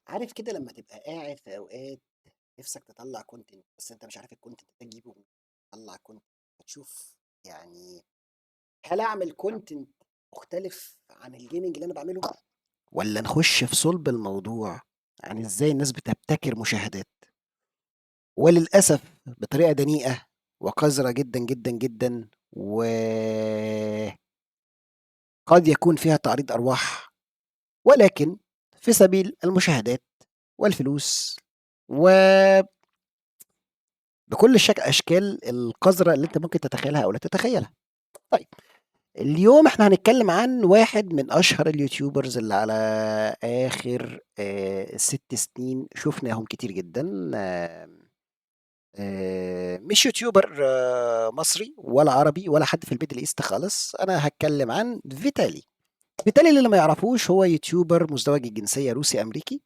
عارف كده لمّا تبقى قاعد في أوقات نِفْسك تطلّع content بس أنت مش عارف الcontent ده تجيبه منين، تطلّع content فتشوف يعني هل أعمل content مختلف عن الgaming اللي أنا باعمله، والّا نخش في صلب الموضوع عن إزاي الناس بتبتكر مشاهدات، وللأسف بطريقة دنيئة وقذرة جدًا، جدًا، جدًا، وقد يكون فيها تعريض أرواح، ولكن في سبيل المشاهدات والفلوس و بكل أشكال القذرة اللي أنت ممكن تتخيلها أو لا تتخيلها. طيب، اليوم إحنا هنتكلم عن واحد من أشهر اليوتيوبرز اللي على آخر 6 سنين شُفناهم كتير جدًا. مش يوتيوبر مصري ولا عربي ولا حد في الMiddle East خالص، أنا هاتكلم عن فيتالي. فيتالي اللي ما يعرفوش هو يوتيوبر مزدوج الجنسية روسي أمريكي،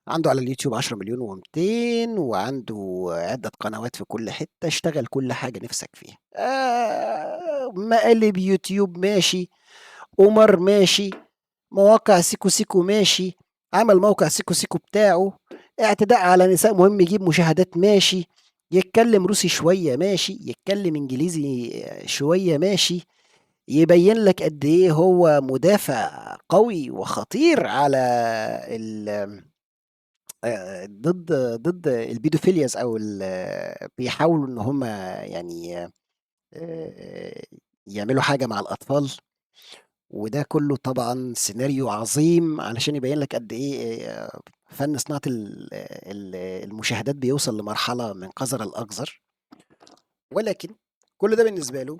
عنده على اليوتيوب 10.200.000 وعنده عدة قنوات في كل حتة، اشتغل كل حاجة نِفْسك فيها. مقالب يوتيوب ماشي، قمار ماشي، مواقع سيكو سيكو ماشي، عمل موقع سيكو سيكو بتاعه، اعتداء على نساء مهم يجيب مشاهدات ماشي، يتكلم روسي شوية ماشي، يتكلم إنجليزي شوية ماشي، يبين لك قد إيه هو مدافع قوي وخطير على ال ضد البيدوفيلياز أو بيحاولوا إن هم يعني يعملوا حاجة مع الأطفال، وده كله طبعًا سيناريو عظيم علشان يبين لك قد إيه فن صناعة المشاهدات بيوصل لمرحلة من قذر الأقذر، ولكن كل ده بالنسبة له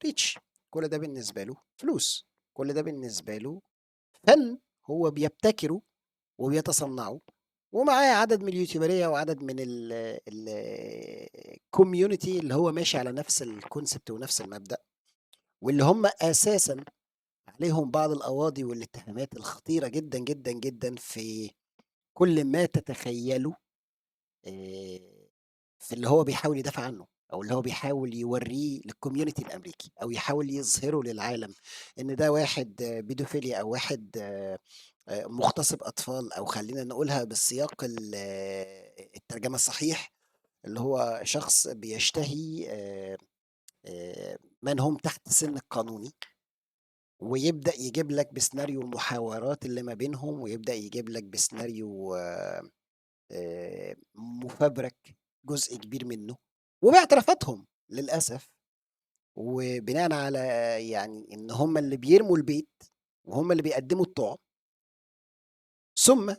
reach، كل ده بالنسبة له فلوس، كل ده بالنسبة له فن هو بيبتكره وبيتصنّعه، ومعاه عدد من اليوتيوبرية وعدد من الcommunity اللي هو ماشي على نفس الconcept ونفس المبدأ، واللي هم أساسًا عليهم بعض القواضي والاتهامات الخطيرة جدًا، جدًا، جدًا في كل ما تتخيّله آآ في اللي هو بيحاول يدافع عنه، أو اللي هو بيحاول يورّيه للcommunity الأمريكي، أو يحاول يظهره للعالم إن ده واحد بيدوفيليا أو واحد مغتصب أطفال، أو خلّينا نقولها بالسياق الترجمة الصحيح، اللي هو شخص بيشتهي من هم تحت سِن القانوني، ويبدأ يجيب لك بسيناريو المحاورات اللي ما بينهم، ويبدأ يجيب لك بسيناريو مُفبرك جزء كبير منه، وباعترافاتهم للأسف، وبناءً على يعني إن هم اللي بيرموا البيت، وهم اللي بيقدّموا الطُعم، ثم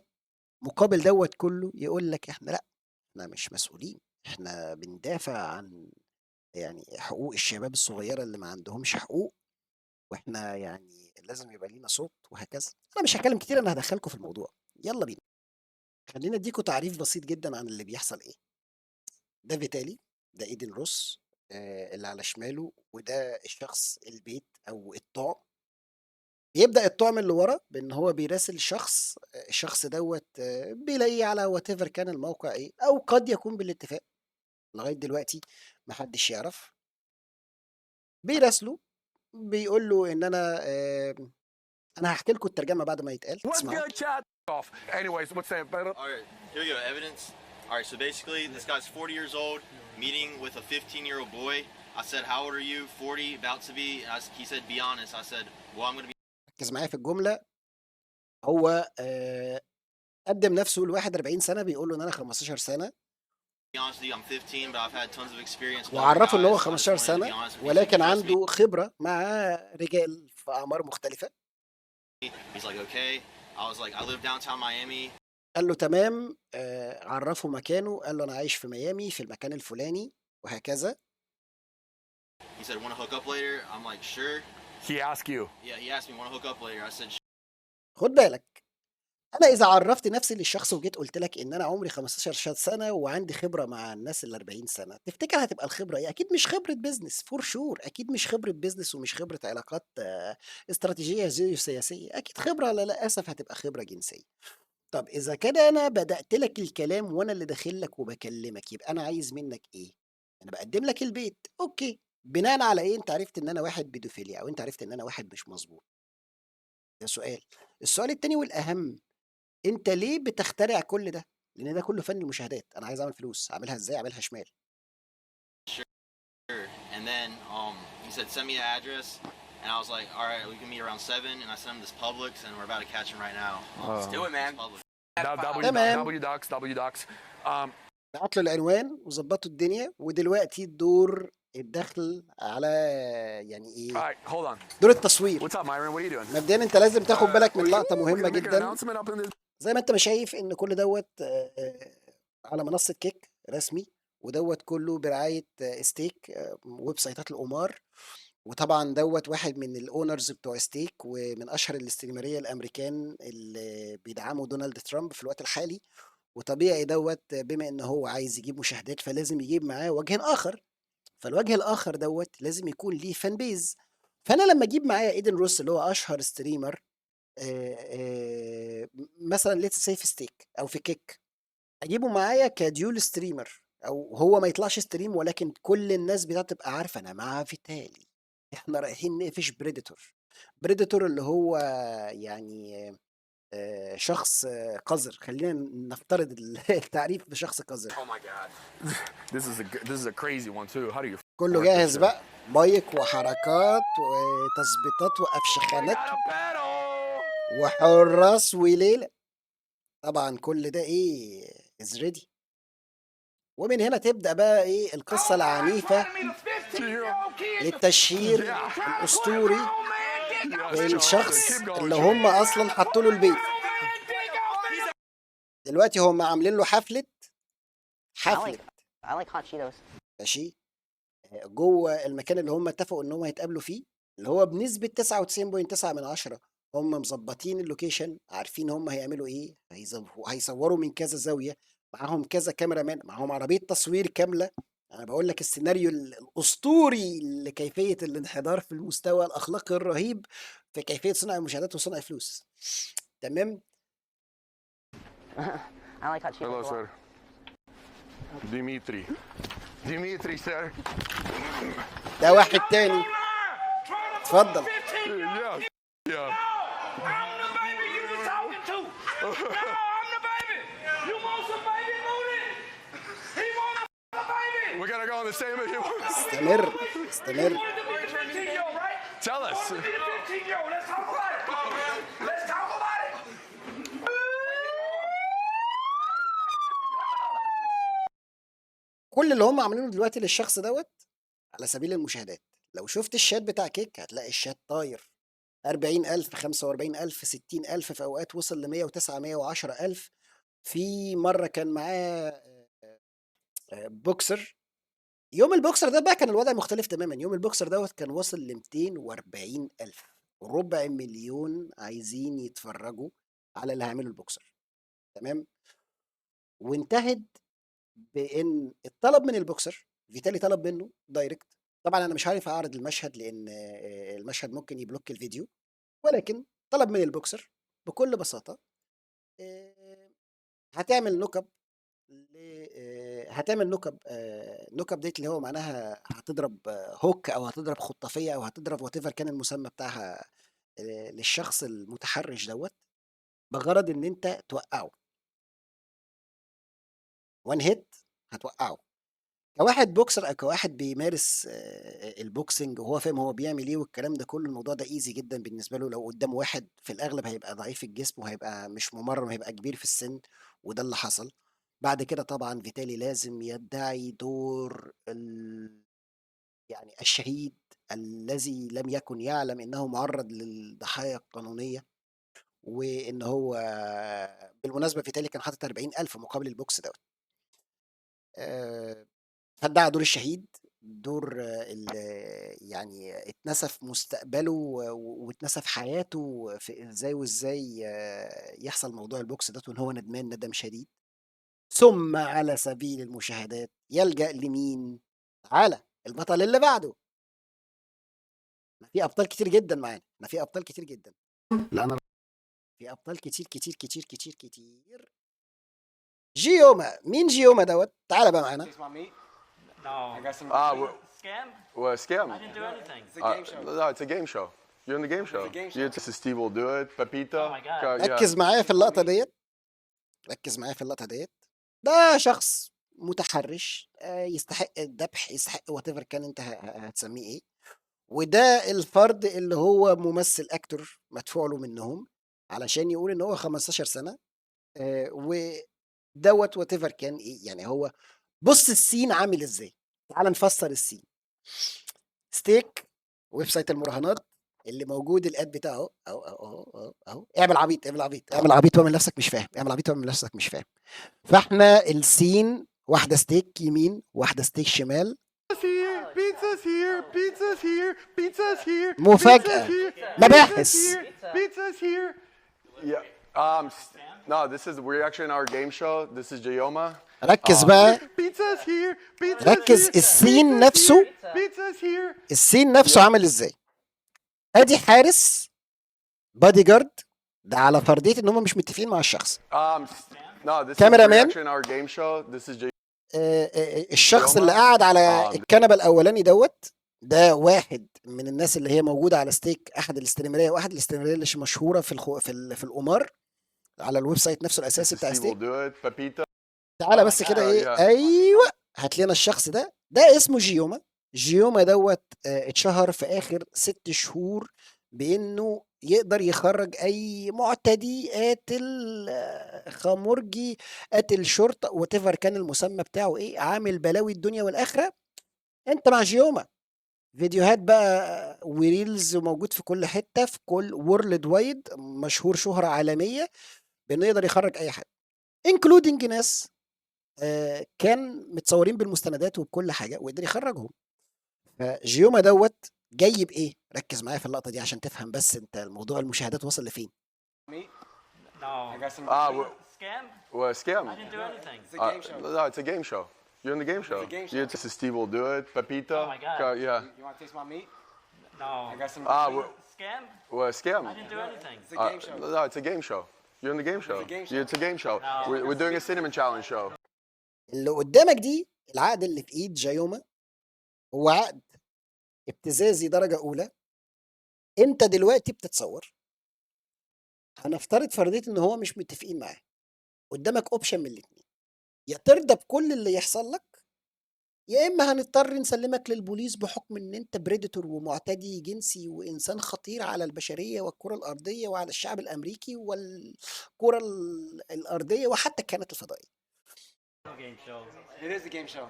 مقابل دوّة كلّه يقول لك إحنا لأ، إحنا مش مسؤولين، إحنا بندافع عن يعني حقوق الشباب الصغيّرة اللي ما عندهمش حقوق، وإحنا يعني لازم يبقى لينا صوت وهكذا. أنا مش هاتكلّم كتير، أنا هادخّلكم في الموضوع، يالّا بينا. خلّيني أدّيكم تعريف بسيط جدًا عن اللي بيحصل إيه. ده فيتالي، ده إيدن روس اللي على شماله، وده الشخص البيت أو الطُعم. بيبدأ الطُعم اللي ورا بإن هو بيراسل شخص، الشخص دوّة بيلاقيه على whatever كان الموقع إيه، أو قد يكون بالاتفاق، لغاية دلوقتي ما حدّش يعرف. بيراسله، بيقول له إن أنا هاحكي لكم الترجمة بعد ما يتقال، Let's تسمعوا؟ get chat off. Anyways, what's that? All right, here we go. Evidence. All right, so basically, this guy's 40 years old, meeting with a 15-year-old boy. I said, "How old are you?" 40, about to be. He said, "Be honest." I said, "Well, I'm going to ركّز معايا في الجملة. هو قدّم نَفْسه لواحد 40 سَنة، بيقول له إن أنا 15 سَنة، be honest with you. I'm 15, but I've had tons of experience with older وعرّفه إن هو guys. I just 15 wanted to be سَنة، honest with you so you can ولكن trust me." عنده خبرة مع رجال في أعمار مختلفة. He's like, "Okay." I was like, "I live downtown Miami." قال له تمام، عرّفه مكانه، قال له أنا عايش في ميامي في المكان الفلاني وهكذا. He said, "Want to hook up later?" I'm like, "Sure." He asked you. Yeah, he asked me, "Want to hook up later?" I said, خُد بالك، أنا إذا عرّفت نَفْسي للشخص وجيت قُلت لك إن أنا عمري 15 سَنة وعندي خبرة مع الناس ال40 سَنة، تفتكر هتبقى الخبرة إيه؟ أكيد مش خبرة business for sure، أكيد مش خبرة business ومش خبرة علاقات استراتيجية جيوسياسية، أكيد خبرة للأسف هتبقى خبرة جنسية. طَب إذا كان أنا بدأت لك الكلام وأنا اللي داخل لك وباكلمك، يبقى أنا عايز منّك إيه؟ أنا باقدّم لك البيت، أوكي، بناءً على إيه أنت عرفت إن أنا واحد بيدوفيليا أو أنت عرفت إن أنا واحد مش مضبوط؟ ده سؤال. السؤال التاني والأهم، انت ليه بتخترع كل ده؟ لان ده كله فن المشاهدات. انا عايز اعمل فلوس، اعملها ازاي؟ اعملها شمال. And then he said, send me an address. And I was like, all right, we can meet around 7. And I sent him this Publix, and we're about to catch him right now. Let's do it, man. Publix. تمام. W-Docs. بعت له العنوان وظبطوا الدنيا، ودلوقتي الدور الدخل على يعني All ايه؟ right, hold on. دور التصوير. What's up, Myron? What are you doing? مبدئيا انت لازم تاخد بالك من لقطة We're مهمة gonna make an جدا. announcement up in this. زي ما انت ما شايف ان كل دوت على منصة كيك رسمي، ودوت كله برعاية ستيك، ويب سايتات القمار. وطبعا دوت واحد من الاونرز بتوع ستيك، ومن اشهر الاستثمارية الامريكان اللي بيدعموا دونالد ترامب في الوقت الحالي. وطبيعي دوت بما ان هو عايز يجيب مشاهدات، فلازم يجيب معاه وجه اخر. فالوجه الاخر دوت لازم يكون ليه فان بيز. فانا لما اجيب معايا ايدن روس اللي هو اشهر ستريمر مثلا ليتس سي في ستيك او في كيك، اجيبه معايا كديول ستريمر، او هو ما يطلعش ستريم ولكن كل الناس بتبقى عارفه انا مع فيتالي احنا رايحين نقفش بريدتور اللي هو يعني شخص قذر. خلينا نفترض التعريف بشخص قذر. Oh my God. This is a crazy one too. How do you? كله work this جاهز shit? بقى، مايك وحركات وتظبيطات وافشخانات Gotta pedal. وحراس وليله. طبعا كل ده ايه از ريدي. ومن هنا تبدا بقى ايه القصه العنيفه للتشهير الاسطوري للشخص اللي هم اصلا حطوا له البيت. دلوقتي هم عاملين له حفله I like hot Cheetos. ماشي جوه المكان اللي هم اتفقوا ان هم هيتقابلوا فيه، اللي هو بنسبه 99.9 هم مظبطين اللوكيشن، عارفين هم هيعملوا ايه، هيصوروا من كذا زاويه، معاهم كذا كاميرا مان، معاهم عربيه تصوير كامله. انا بقول لك السيناريو الاسطوري لكيفيه الانحدار في المستوى الاخلاقي الرهيب في كيفيه صنع المشاهدات وصنع الفلوس. تمام. I like hot Cheetos. Hello, a lot. sir. Dimitri, sir. ده واحد تاني. اتفضل. Yeah. Yeah. I'm the baby you were talking to. No, I'm the baby. You want some baby booty? He want a baby. We gotta go on the same. استمر استمر. You wanted to be the 15-year-old, right? Tell You us. wanted to be the 15-year-old. Let's talk about it. Let's talk about it. كل اللي هم عاملينه دلوقتي للشخص دوت على سبيل المشاهدات. لو شفت الشات بتاع كيك هتلاقي الشات طاير 40,000 45,000 60,000، في اوقات وصل ل 109 110,000. في مره كان معاه بوكسر. يوم البوكسر ده بقى كان الوضع مختلف تماما. يوم البوكسر دوت كان وصل ل 240,000، ربع مليون عايزين يتفرجوا على اللي هيعمله البوكسر. تمام. وانتهت بان الطلب من البوكسر، فيتالي طلب منه دايركت. طبعا انا مش عارف اعرض المشهد لان المشهد ممكن يبلوك الفيديو، ولكن طلب من البوكسر بكل بساطه هتعمل نكب هتعمل نكب ديت اللي هو معناها هتضرب هوك او هتضرب خطافيه او هتضرب وات ايفر كان المسمى بتاعها للشخص المتحرش دوت، بغرض ان انت توقعه. وان هيت هتوقعه. كواحد بوكسر او كواحد بيمارس البوكسنج وهو فاهم هو بيعمل ايه والكلام ده كله، الموضوع ده ايزي جدا بالنسبه له. لو قدامه واحد في الاغلب هيبقى ضعيف الجسم وهيبقى مش ممرن وهيبقى كبير في السن، وده اللي حصل. بعد كده طبعا فيتالي لازم يدعي دور يعني الشهيد الذي لم يكن يعلم انه معرض للضحايا القانونيه، وان هو بالمناسبه فيتالي كان حاطط 40,000 مقابل البوكس دوت. فادعى دور الشهيد، دور يعني اتنسف مستقبله واتنسف حياته في ازاي وازاي يحصل موضوع البوكس ده، وان هو ندمان ندم شديد. ثم على سبيل المشاهدات يلجأ لمين؟ تعالى البطل اللي بعده. في ابطال كتير جدا معانا، في ابطال كتير جدا. لا انا في ابطال كتير كتير كتير كتير كتير. جيوما. مين جيوما دوت؟ تعالى بقى معانا. No. I got some. Scam? Well, scam. I didn't do anything. It's a game show. No, it's a game show. You're in the game show. It's a game show. This is Steve will do it. Pepita. Oh my God. Yeah. ركز معايا في اللقطه ديت. ركز معايا في اللقطة ديت. ده شخص متحرش، يستحق الذبح، يستحق وات ايفر كان انت هتسميه ايه. وده الفرد اللي هو ممثل اكتور مدفوع له منهم علشان يقول ان هو 15 سنة، ودوت وات ايفر كان ايه. يعني هو بص السين عامل ازاي. تعال نفسر السين. ستيك، ويب سايت المراهنات اللي موجود الاد بتاعه اهو. اعمل عبيط اعمل عبيط اعمل عبيط واعمل نفسك مش فاهم، اعمل عبيط واعمل نفسك مش فاهم. فاحنا السين واحده ستيك يمين واحده ستيك شمال. Pizza's here, pizza's here, pizza's here. مفاجأة، مباحث. Pizza's here. Yeah. No, we're actually in our game show. This is Jayoma. ركز بقى، Pizza's here, pizza's ركز here. السين نفسه، Pizza's here. السين نفسه عامل ازاي. ادي حارس بادي جارد، ده على فرضية ان هم مش متفقين مع الشخص. No, this Cameraman. we're actually in our game show. This is الشخص اللي قاعد على الكنبه الاولاني دوت، ده واحد من الناس اللي هي موجوده على ستيك، احد الاستريمريه، واحد الاستريمريه اللي مشهوره في القمار على الويب سايت نفسه الاساسي بتاع ستيك. تعالى بس كده ايه، ايوه هات لنا الشخص ده. ده اسمه جيوما. جيوما دوت اتشهر في اخر 6 شهور بانه يقدر يخرج اي معتدي، قاتل، خمرجي، قاتل شرطه، وات كان المسمى بتاعه ايه، عامل بلاوي الدنيا والاخره. انت مع جيوما فيديوهات بقى وريلز، وموجود في كل حته، في كل وورلد وايد، مشهور شهره عالميه بانه يقدر يخرج اي حد، انكلودنج ناس كان متصورين بالمستندات وبكل حاجه وقدر يخرجهم. فجيوما دوت جاي بايه؟ ركز معايا في اللقطه دي عشان تفهم بس انت الموضوع المشاهدات وصل لفين. No. I got some scam? Well, scam. I didn't do anything. It's a game show. No, it's a game show. You're in the game show. It's a game show. This is Steve will do it. Pepita. Oh my God. Yeah. You want to taste my meat? No. I got some scam? Well, scam. I didn't do anything. It's a game show. No, it's a game show. You're in the game show. It's a game show. No. We're doing a cinnamon challenge show. اللي قدامك دي، العقد اللي في ايد جيوما هو عقد ابتزازي درجه اولى. انت دلوقتي بتتصور، هنفترض فرضيه ان هو مش متفقين معاه. قدامك اوبشن من الاثنين، يا ترضى بكل اللي يحصل لك، يا اما هنضطر نسلمك للبوليس بحكم ان انت بريدتور ومعتدي جنسي وانسان خطير على البشريه والكره الارضيه وعلى الشعب الامريكي والكره الارضيه وحتى الكائنات الفضائيه. Game show. It is a game show.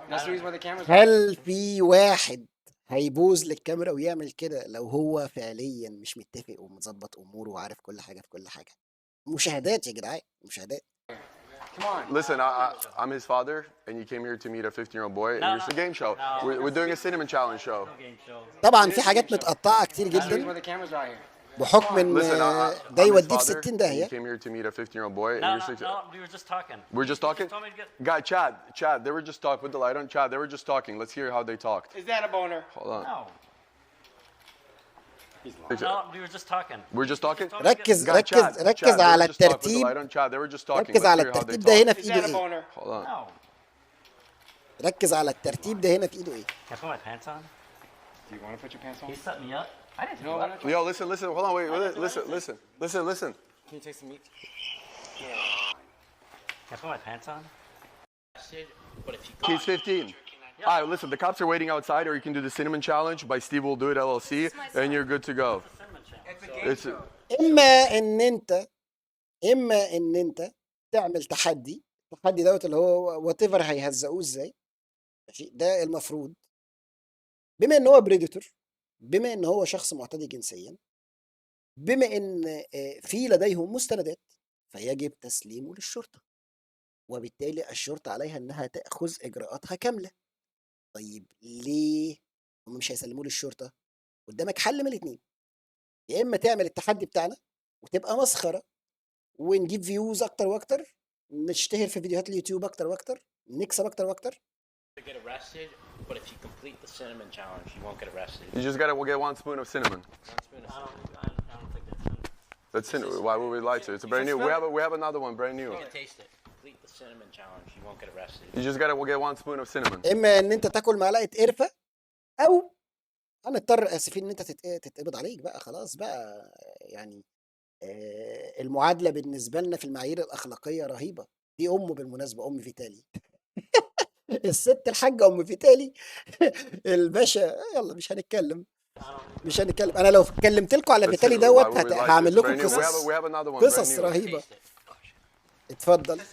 That's the reason why the cameras. هل في واحد هيبوظ للكاميرا ويعمل كده لو هو فعليا مش متفق ومظبط اموره وعارف كل حاجه في كل حاجه؟ مشاهدات يا جدعان، مشاهدات. Come on. Listen, I'm his father, and you came here to meet a 15-year-old boy, and it's a game show. We're doing a cinnamon challenge show. Game show. طبعا في حاجات متقطعه كتير That's the reason جدا why the cameras are here. بحكم ان Listen, ده I'm his يوديه في father, 60 and you داهيه. came here to meet a 15-year-old boy, and No, you're no, 16. no, we were just talking. We're just talking? You told me to get... Guy, Chad, they were just talking. Put the light on. Chad, they were just talking. Let's hear how they talked. Is that a boner? Hold on. No. No, we were just talking. We're just talking? You told me to get- ركز Guy, ركز Chad, ركز they على were just talking. Put the الترتيب. light on. Chad, they were just talking. ركز Let's على hear how they الترتيب ده هنا talked. في Is ايده that a ايه. boner? Hold on. No. ركز على الترتيب ده هنا في ايده ايه. Can I put my pants on? Do you want to put your pants on? He set me up. I didn't do No, that. Yo, listen. Hold on, wait. Listen. Can you take some meat? Can I put my pants on? He's 15. All right, listen, the cops are waiting outside, or you can do the cinnamon challenge by Steve Will Do It LLC, and you're good to go. Cinnamon challenge. It's a game It's show. اما ان انت تعمل تحدي. التحدي دوت اللي هو وات ايفر هيهزقوه ازاي. ماشي، ده المفروض بما ان هو بريدتور، بما ان هو شخص معتدي جنسيا، بما ان في لديهم مستندات، فيجب تسليمه للشرطه، وبالتالي الشرطه عليها انها تاخذ اجراءاتها كامله. طيب ليه هم مش هيسلموه للشرطه؟ قدامك حل من الاثنين، يا اما تعمل التحدي بتاعنا وتبقى مسخره ونجيب فيوز اكتر واكتر، نشتهر في فيديوهات اليوتيوب اكتر واكتر، نكسب اكتر واكتر. get arrested, but if you complete the cinnamon challenge, you won't get arrested. You just gotta get 1 spoon of cinnamon. One spoon of I cinnamon. don't think that's cinnamon. That's cinnamon. Why would we lie to you? It's a brand new. We have another one, brand new. You can taste it. Complete the cinnamon challenge, you won't get arrested. You just gotta get 1 spoon of cinnamon. اما ان انت تاكل معلقه قرفه، او هنضطر اسفين ان انت تتقبض عليك بقى خلاص بقى. يعني المعادلة بالنسبة لنا في المعايير الأخلاقية رهيبة. دي أمه بالمناسبة، أم فيتالي. الست الحاجة أم فيتالي. الباشا يلا مش هنتكلم. أنا لو اتكلمت لكم على Let's فيتالي see دوت why we like هعمل this. لكم Brand new. قصص We have another one. Brand قصص new. رهيبة. Taste it. اتفضل. I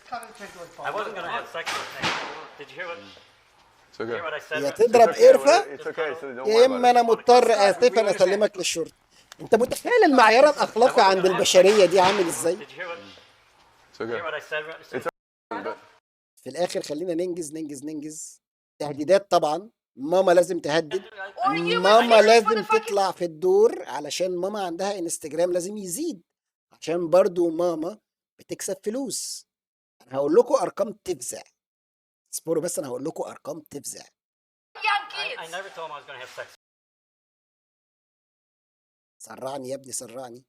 wasn't gonna have sex with her. Did you hear It's okay. what I said? يا تضرب It's قرفة okay. So don't يا worry إما about أنا it. مضطر آسفا أسلمك للشرطة. أنت متخيل المعيار الأخلاقي عند البشرية دي عامل إزاي؟ Did you hear It's okay. what I said? It's okay. في الآخر خلينا ننجز. تهديدات طبعا. ماما لازم تهدد. ماما لازم تطلع في الدور علشان ماما عندها انستجرام لازم يزيد، عشان برضو ماما بتكسب فلوس. انا هقول لكم ارقام تفزع. اصبروا بس، انا هقول لكم ارقام تفزع. I never told him I was gonna have sex. سرعني يا ابني سرعني.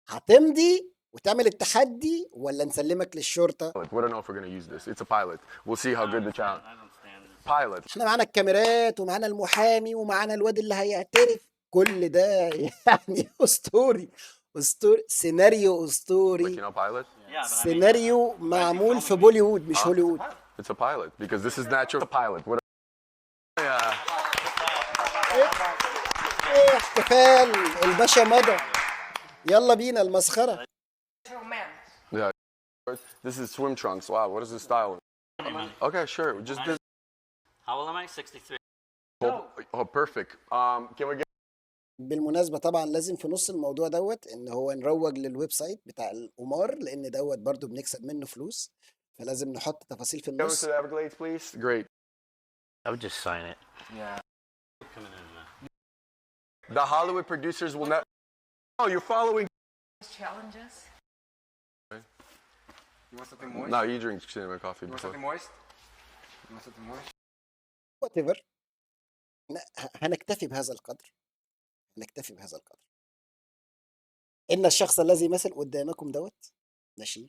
هتمضي وتعمل التحدي ولا نسلمك للشرطة؟ We don't know if we're gonna use this. It's a pilot. We'll see how good the challenge. I don't stand it. Pilot. احنا معانا الكاميرات ومعانا المحامي ومعانا الواد اللي هيعترف. كل ده يعني اسطوري سيناريو Like اسطوري. you know, pilot. Yeah, but I mean, سيناريو معمول في بوليوود مش هوليوود. It's a pilot because this is natural. A pilot. What? Yeah. ايه احتفال الباشا مضى. يلا بينا المسخرة. Yeah. This is swim trunks. Wow. What is this style? Okay, sure. Just this. how old am I? 63. Oh, perfect. Can we get? بالمناسبة طبعا لازم في نص الموضوع دوت ان هو نروج للويب سايت بتاع القمار، لان دوت برضو بنكسب منه فلوس، فلازم نحط تفاصيل في Go to النص. the Everglades, please. Great. I would just sign it. Yeah. Coming in. The Hollywood producers will not. Oh, you're following. Challenges. You want something moist? No, you drink cinnamon coffee You want before. something moist? You want something moist? whatever. هنكتفي بهذا القدر. ان الشخص الذي يمثل قدامكم دوت ماشي،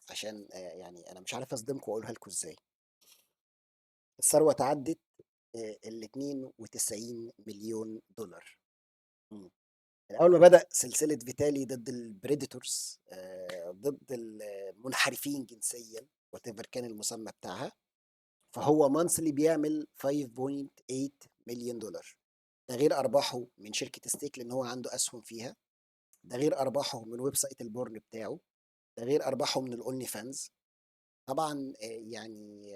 عشان يعني انا مش عارف اصدمكم واقولها لكم ازاي. الثروه تعدت ال 92 مليون دولار. من اول ما بدأ سلسلة فيتالي ضد البريديتورز، ضد المنحرفين جنسيا whatever كان المسمى بتاعها، فهو مانثلي بيعمل 5.8 مليون دولار. ده غير ارباحه من شركة ستيك لان هو عنده اسهم فيها، ده غير ارباحه من ويب سايت البورن بتاعه، ده غير ارباحه من الاونلي فانز. طبعا يعني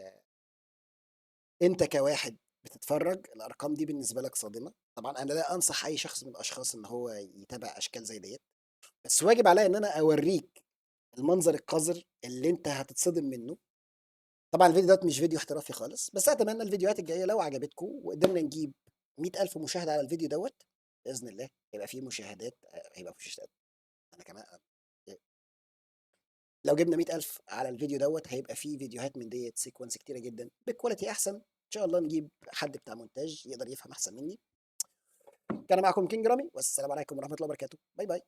انت كواحد بتتفرج الارقام دي بالنسبه لك صادمه. طبعا انا لا انصح اي شخص من الاشخاص ان هو يتابع اشكال زي ديت، بس واجب عليا ان انا اوريك المنظر القذر اللي انت هتتصدم منه. طبعا الفيديو دوت مش فيديو احترافي خالص، بس اتمنى الفيديوهات الجايه لو عجبتكم وقدرنا نجيب 100,000 مشاهده على الفيديو دوت باذن الله هيبقى فيه مشاهدات. هيبقى فيه مشاهدات انا كمان. لو جبنا 100,000 على الفيديو دوت هيبقى فيه فيديوهات من ديت سيكونس كتيره جدا بكواليتي احسن. ان شاء الله نجيب حد بتاع مونتاج يقدر يفهم احسن مني. كان معكم كينج رامي، والسلام عليكم ورحمه الله وبركاته. باي باي.